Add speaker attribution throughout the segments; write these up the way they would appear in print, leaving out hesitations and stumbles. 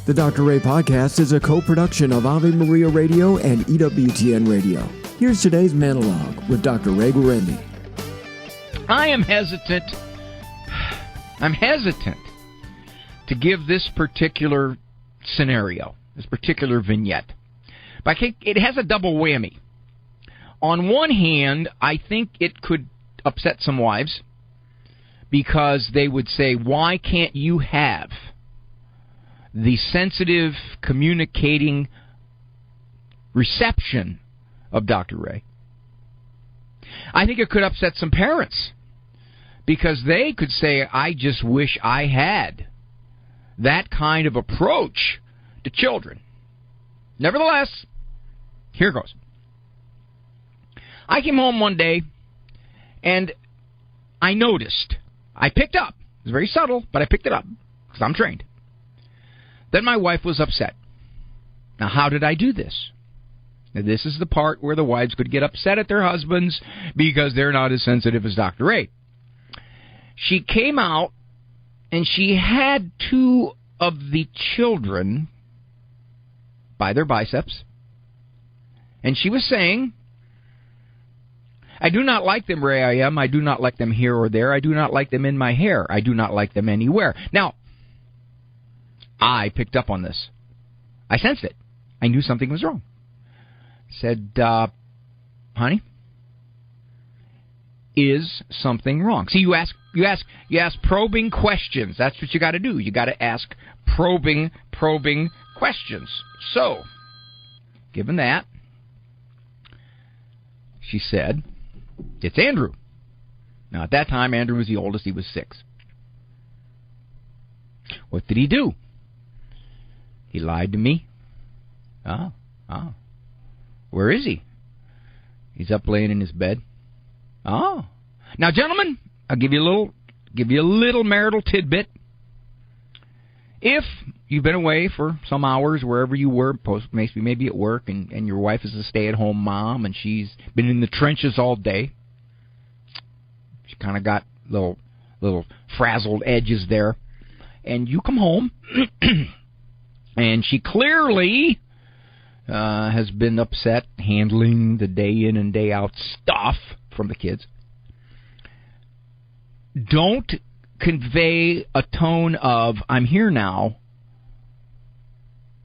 Speaker 1: The Dr. Ray Podcast is a co-production of Ave Maria Radio and EWTN Radio. Here's today's monologue with Dr. Ray Guarendi.
Speaker 2: I am hesitant. I'm hesitant to give this particular scenario, this particular vignette. But it has a double whammy. On one hand, I think it could upset some wives because they would say, why can't you have the sensitive, communicating reception of Dr. Ray? I think it could upset some parents because they could say, I just wish I had that kind of approach to children. Nevertheless, here goes. I came home one day and I noticed, I picked up, it was very subtle, but I picked it up because I'm trained, that my wife was upset. Now, how did I do this? Now, this is the part where the wives could get upset at their husbands because they're not as sensitive as Dr. Ray. She came out and she had two of the children by their biceps, and she was saying, I do not like them, Ray, I am. I do not like them here or there. I do not like them in my hair. I do not like them anywhere. Now, I picked up on this. I sensed it. I knew something was wrong. Said, honey, is something wrong? See, you ask probing questions. That's what you got to do. You got to ask probing questions. So, given that, she said, it's Andrew. Now, at that time, Andrew was the oldest. He was 6. What did he do? He lied to me. Oh. Where is he? He's up laying in his bed. Oh. Now, gentlemen, I'll give you a little marital tidbit. If you've been away for some hours, wherever you were, maybe at work, and your wife is a stay-at-home mom, and she's been in the trenches all day, she kind of got little frazzled edges there, and you come home, and she clearly has been upset handling the day in and day out stuff from the kids. Don't convey a tone of, I'm here now.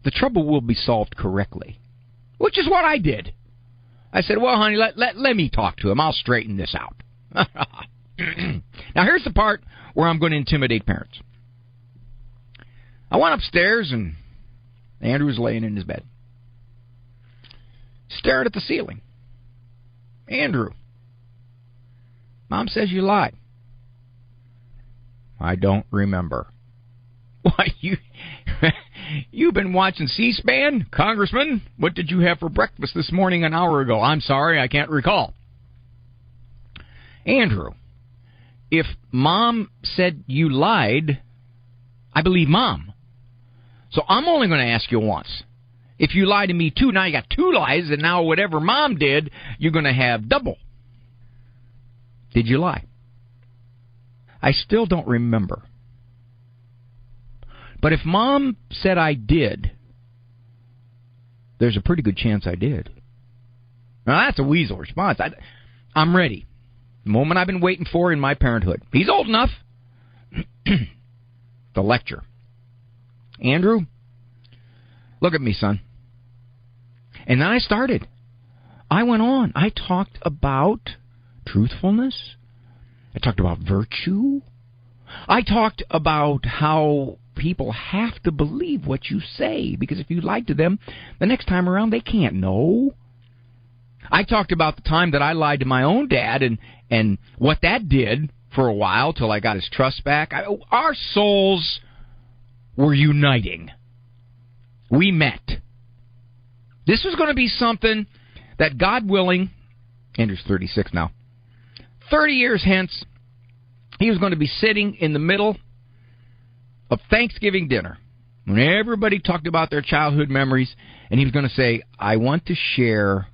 Speaker 2: The trouble will be solved correctly, which is what I did. I said, well, honey, let me talk to him. I'll straighten this out. Now, here's the part where I'm going to intimidate parents. I went upstairs, and Andrew was laying in his bed, stared at the ceiling. Andrew, Mom says you lied. I don't remember. Why, you've been watching C-SPAN, Congressman? What did you have for breakfast this morning an hour ago? I'm sorry, I can't recall. Andrew, if Mom said you lied, I believe Mom. So I'm only going to ask you once. If you lie to me too, now you got 2 lies, and now whatever Mom did, you're going to have double. Did you lie? I still don't remember. But if Mom said I did, there's a pretty good chance I did. Now, that's a weasel response. I'm ready. The moment I've been waiting for in my parenthood. He's old enough. The lecture. Andrew, look at me, son. And then I started. I went on. I talked about truthfulness. I talked about virtue. I talked about how people have to believe what you say, because if you lied to them, the next time around they can't know. I talked about the time that I lied to my own dad and what that did for a while till I got his trust back. Our souls were uniting. We met. This was going to be something that, God willing, Andrew's 36 now, 30 years hence, he was going to be sitting in the middle of Thanksgiving dinner when everybody talked about their childhood memories, and he was going to say, I want to share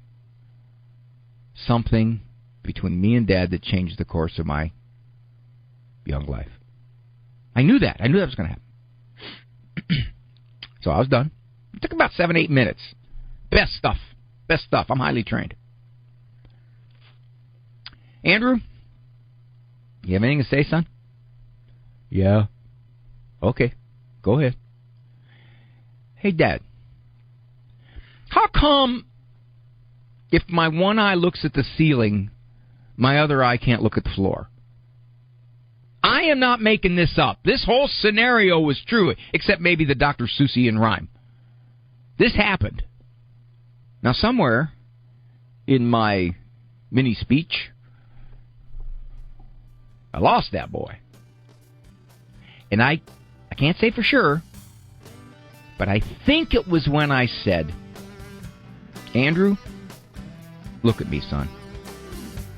Speaker 2: something between me and Dad that changed the course of my young life. I knew that. I knew that was going to happen. So I was done. It took about 7-8 minutes. Best stuff. Best stuff. I'm highly trained. Andrew, you have anything to say, son? Yeah. Okay. Go ahead. Hey, Dad. How come if my one eye looks at the ceiling, my other eye can't look at the floor? I am not making this up. This whole scenario was true, except maybe the Dr. Seussian rhyme. This happened. Now, somewhere in my mini speech, I lost that boy. And I can't say for sure, but I think it was when I said, Andrew, look at me, son.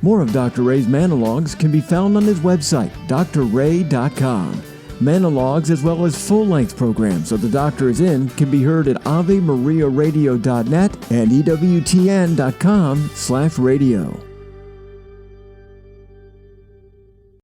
Speaker 1: More of Dr. Ray's monologues can be found on his website, drray.com. Monologues as well as full-length programs of The Doctor Is In can be heard at AveMariaRadio.net and EWTN.com/radio.